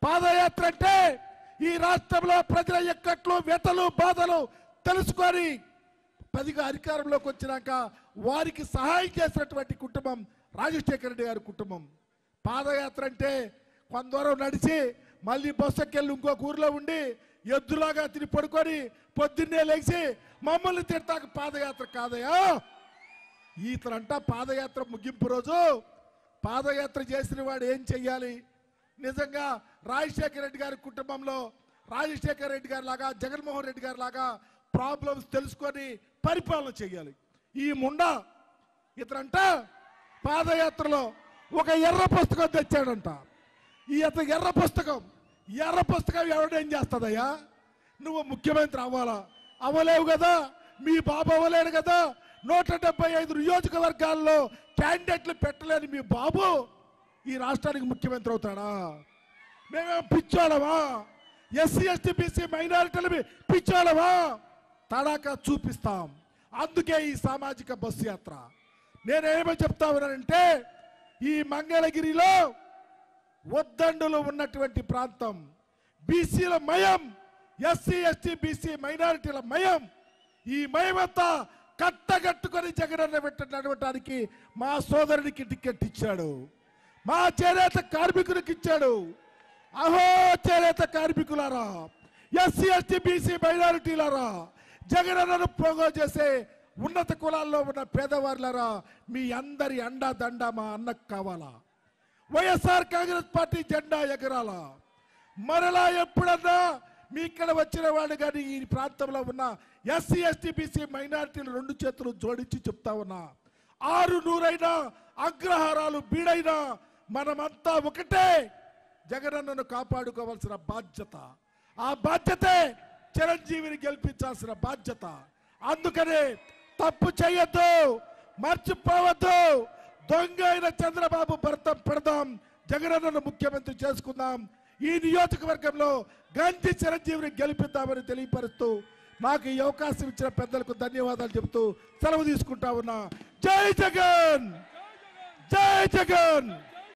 పాదయాత్ర అంటే ఈ రాష్ట్రంలో ప్రజల ఎక్కట్లు వ్యతలు బాధలు తెలుసుకొని పదిగా అధికారంలోకి వచ్చినాక వారికి సహాయం చేసినటువంటి కుటుంబం రాజశేఖర రెడ్డి గారి కుటుంబం. పాదయాత్ర అంటే కొంత దూరం నడిచి మళ్ళీ బస్సు ఎక్కెళ్ళి ఇంకొక ఊర్లో ఉండి ఎద్దులాగా తిని పడుకొని పొద్దున్నే లేచి మమ్మల్ని తిట్టాక పాదయాత్ర కాదయా. ఈతనంట పాదయాత్ర ముగింపు రోజు పాదయాత్ర చేసిన వాడు ఏం చెయ్యాలి? నిజంగా రాజశేఖర రెడ్డి గారి కుటుంబంలో రాజశేఖర రెడ్డి గారి లాగా జగన్మోహన్ రెడ్డి గారి లాగా ప్రాబ్లమ్స్ తెలుసుకొని పరిపాలన చేయాలి. ఈ ముండా ఇతనంట పాదయాత్రలో ఒక ఎర్ర పుస్తకం తెచ్చాడంట. ఈ ఎర్ర పుస్తకం ఎవడేం చేస్తుందయ్యా? నువ్వు ముఖ్యమంత్రి అవ్వాలా? అవ్వలేవు కదా, మీ బాబు అవ్వలేడు కదా. 175 నియోజకవర్గాల్లో క్యాండిడేట్లు పెట్టలేని మీ బాబు ఈ రాష్ట్రానికి ముఖ్యమంత్రి అవుతాడా? మేమేం పిచ్చోళమా? ఎస్సీ ఎస్టీ బీసీ మైనారిటీలు పిచ్చోళమా? తడాకా చూపిస్తాం. అందుకే ఈ సామాజిక బస్సు యాత్ర. నేనేమని చెప్తా ఉన్నానంటే, ఈ మంగళగిరిలో ఉద్దండులు ఉన్నటువంటి ప్రాంతం, బీసీల మయం, ఎస్సీ ఎస్టీ బీసీ మైనారిటీల మయం. ఈ మయమంతా కట్టగట్టుకొని జగనన్న పెట్టడానికి మా సోదరుడికి టికెట్ ఇచ్చాడు, మా చేనేత కార్మికులకు ఇచ్చాడు. అహో చేనేత కార్మికులారా, ఎస్సీ ఎస్టీ బీసీ మైనారిటీలారా, జగనన్నను ప్రోగో చేసే ఉన్నత కులాల్లో ఉన్న పేదవారులారా, మీ అందరి అండా దండ మా అన్నకు కావాలా? వైఎస్ఆర్ కాంగ్రెస్ పార్టీ జెండా ఎగరాలా? మరలా ఎప్పుడన్నా మీ ఇక్కడ వచ్చిన వాడు కానీ ఈ ప్రాంతంలో ఉన్న ఎస్సీ ఎస్టీ బీసీ మైనారిటీలు 2 చేతులు జోడించి చెప్తా ఉన్నా, 600 అగ్రహారాలు బీడైనా మనమంతా ఒకటే. జగనన్నను కాపాడుకోవాల్సిన బాధ్యత, ఆ బాధ్యతే చిరంజీవిని గెలిపించాల్సిన బాధ్యత. అందుకనే తప్పు చేయొద్దు, మర్చిపోవద్దు. దొంగ అయిన చంద్రబాబు భర్తం పెడదాం, జగనన్నను ముఖ్యమంత్రి చేసుకుందాం. ఈ నియోజకవర్గంలో గాంధీ చిరంజీవిని గెలిపిద్దామని తెలియపరుస్తూ నాకు ఈ అవకాశం ఇచ్చిన పెద్దలకు ధన్యవాదాలు చెబుతూ సెలవు తీసుకుంటా ఉన్నా. జై జగన్, జై జగన్.